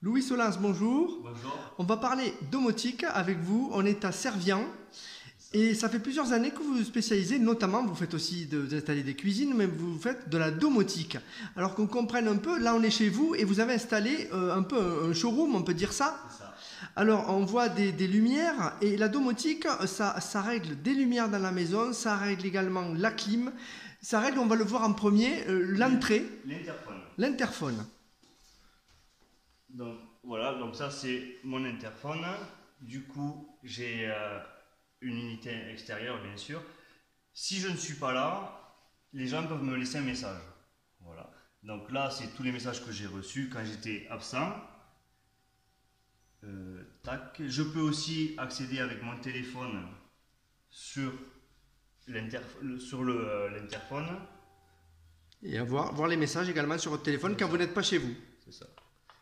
Louis Solens, bonjour. Bonjour. On va parler domotique avec vous. On est à Servien. Et ça fait plusieurs années que vous vous spécialisez, notamment, vous faites aussi vous installez des cuisines, mais vous faites de la domotique. Alors qu'on comprenne un peu, là on est chez vous et vous avez installé un peu un showroom, on peut dire ça. C'est ça. Alors on voit des lumières et la domotique, ça règle des lumières dans la maison, ça règle également la clim, ça règle, on va le voir en premier, l'entrée, l'interphone. Donc voilà, donc ça c'est mon interphone. Du coup, j'ai une unité extérieure bien sûr. Si je ne suis pas là, les gens peuvent me laisser un message. Voilà. Donc là, c'est tous les messages que j'ai reçus quand j'étais absent. Tac. Je peux aussi accéder avec mon téléphone sur l'interphone. Et voir les messages également sur votre téléphone quand vous n'êtes pas chez vous. C'est ça.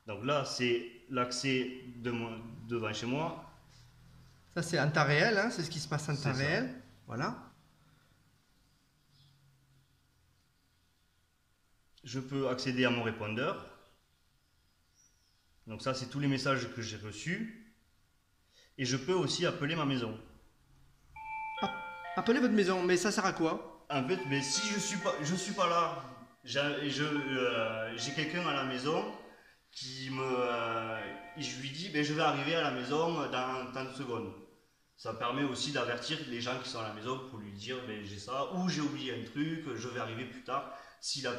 Donc là, c'est l'accès devant chez moi. Ça, c'est en temps réel, hein, c'est ce qui se passe en temps réel. Voilà. Je peux accéder à mon répondeur. Donc ça, c'est tous les messages que j'ai reçus. Et je peux aussi appeler ma maison. Appelez votre maison, mais ça sert à quoi? En fait, mais si je suis pas là, j'ai quelqu'un à la maison qui je lui dis, je vais arriver à la maison dans tant de secondes. Ça permet aussi d'avertir les gens qui sont à la maison pour lui dire, j'ai ça, ou j'ai oublié un truc, je vais arriver plus tard. C'est un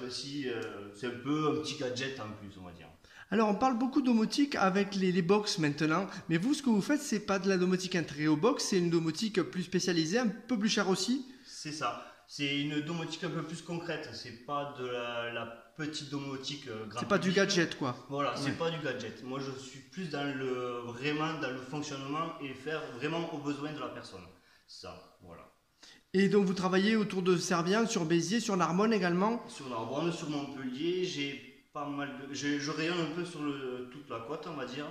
peu un petit gadget en plus, on va dire. Alors, on parle beaucoup de domotique avec les box maintenant, mais vous, ce que vous faites, c'est pas de la domotique intégrée aux box, c'est une domotique plus spécialisée, un peu plus chère aussi. C'est ça. C'est une domotique un peu plus concrète. C'est pas de la petite domotique grand C'est pas du gadget, quoi. Voilà, c'est pas du gadget. Moi, je suis plus vraiment dans le fonctionnement et faire vraiment aux besoins de la personne. Ça, voilà. Et donc, vous travaillez autour de Servien, sur Béziers, sur Narbonne également? Sur Narbonne, sur Montpellier, je rayonne un peu sur toute la côte, on va dire.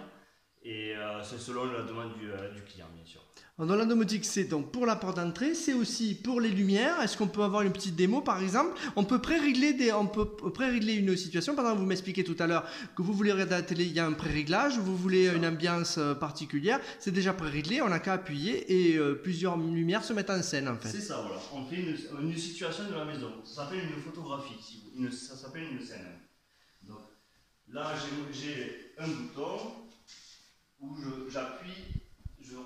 Et c'est selon la demande du client, bien sûr. Dans la domotique, c'est donc pour la porte d'entrée, c'est aussi pour les lumières. Est-ce qu'on peut avoir une petite démo, par exemple? On peut pré-régler une situation. Par exemple, vous m'expliquez tout à l'heure que vous voulez regarder la télé, il y a un pré-réglage, vous voulez une ambiance particulière, c'est déjà pré-réglé, on n'a qu'à appuyer et plusieurs lumières se mettent en scène, en fait. C'est ça, voilà. On fait une situation de la maison. Ça s'appelle une photographie, ça s'appelle une scène. Donc là, j'ai un bouton où j'appuie, je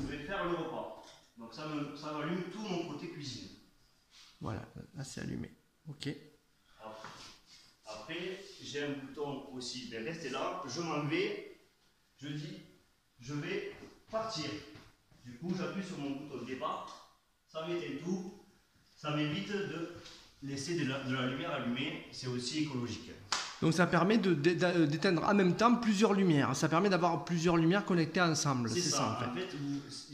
vais faire le repas. Donc ça m'allume tout mon côté cuisine. Voilà, là c'est allumé. Ok. Après, j'ai un bouton aussi, restez là, je m'en vais, je dis, je vais partir. Du coup, j'appuie sur mon bouton de départ, ça m'éteint tout, ça m'évite de laisser de la lumière allumée, c'est aussi écologique. Donc ça permet d'éteindre en même temps plusieurs lumières. Ça permet d'avoir plusieurs lumières connectées ensemble. C'est ça, en fait.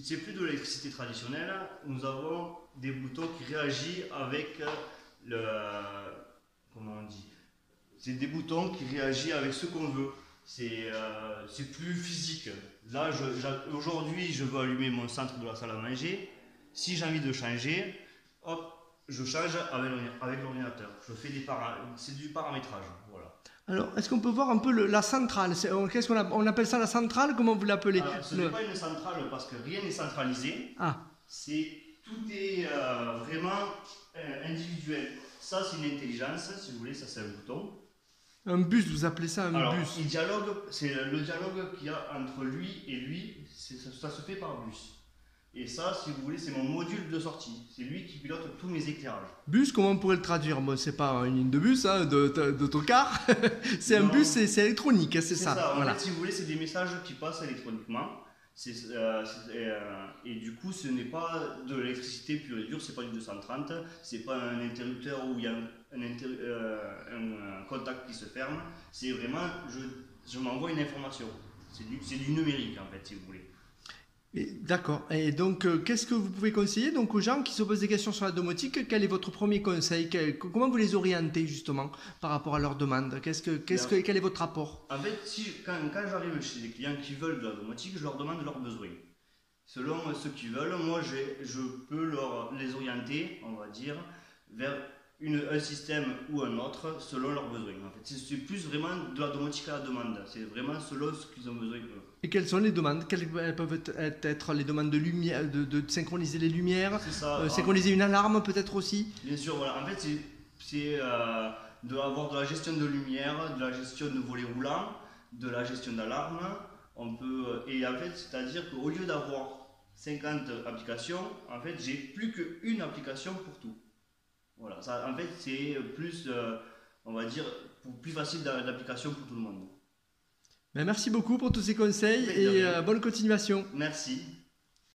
C'est plus de l'électricité traditionnelle. Nous avons des boutons qui réagissent avec comment on dit? C'est des boutons qui réagissent avec ce qu'on veut. C'est plus physique. Là, aujourd'hui, je veux allumer mon centre de la salle à manger. Si j'ai envie de changer, hop, je change avec l'ordinateur. C'est du paramétrage. Voilà. Alors, est-ce qu'on peut voir un peu la centrale? Qu'est-ce on appelle ça, la centrale? Comment vous l'appelez? Ce n'est pas une centrale parce que rien n'est centralisé. Ah. Tout est vraiment individuel. Ça, c'est une intelligence, si vous voulez, ça c'est un bouton. Un bus, vous appelez ça un bus? C'est le dialogue qu'il y a entre lui et lui, ça se fait par bus. Et ça, si vous voulez, c'est mon module de sortie. C'est lui qui pilote tous mes éclairages. Bus, comment on pourrait le traduire? Bon, c'est pas une ligne de bus, hein, d'autocar. C'est un bus, c'est électronique, c'est ça. Ça. Voilà. En fait, si vous voulez, c'est des messages qui passent électroniquement. Et du coup, ce n'est pas de l'électricité pure et dure, c'est pas du 230, c'est pas un interrupteur où il y a un contact qui se ferme. C'est vraiment, je m'envoie une information. C'est du numérique en fait, si vous voulez. D'accord. Et donc, qu'est-ce que vous pouvez conseiller donc, aux gens qui se posent des questions sur la domotique? Quel est votre premier conseil? Comment vous les orientez justement par rapport à leurs demandes? Quel est votre rapport? En fait, quand j'arrive chez des clients qui veulent de la domotique, je leur demande leurs besoins. Selon ce qu'ils veulent, moi je peux les orienter, on va dire, vers un système ou un autre selon leurs besoins. En fait, c'est plus vraiment de la domotique à la demande. C'est vraiment selon ce qu'ils ont besoin. Et quelles sont les demandes? Quelles peuvent être les demandes de lumière, de synchroniser les lumières, C'est ça. synchroniser une alarme peut-être aussi? Bien sûr, voilà. En fait, c'est d'avoir de la gestion de lumière, de la gestion de volets roulants, de la gestion d'alarme. Et en fait, c'est-à-dire qu'au lieu d'avoir 50 applications, en fait, j'ai plus qu'une application pour tout. Voilà, ça, en fait, c'est plus, on va dire, plus facile d'application pour tout le monde. Ben, merci beaucoup pour tous ces conseils Mais de et rien. bonne continuation. Merci.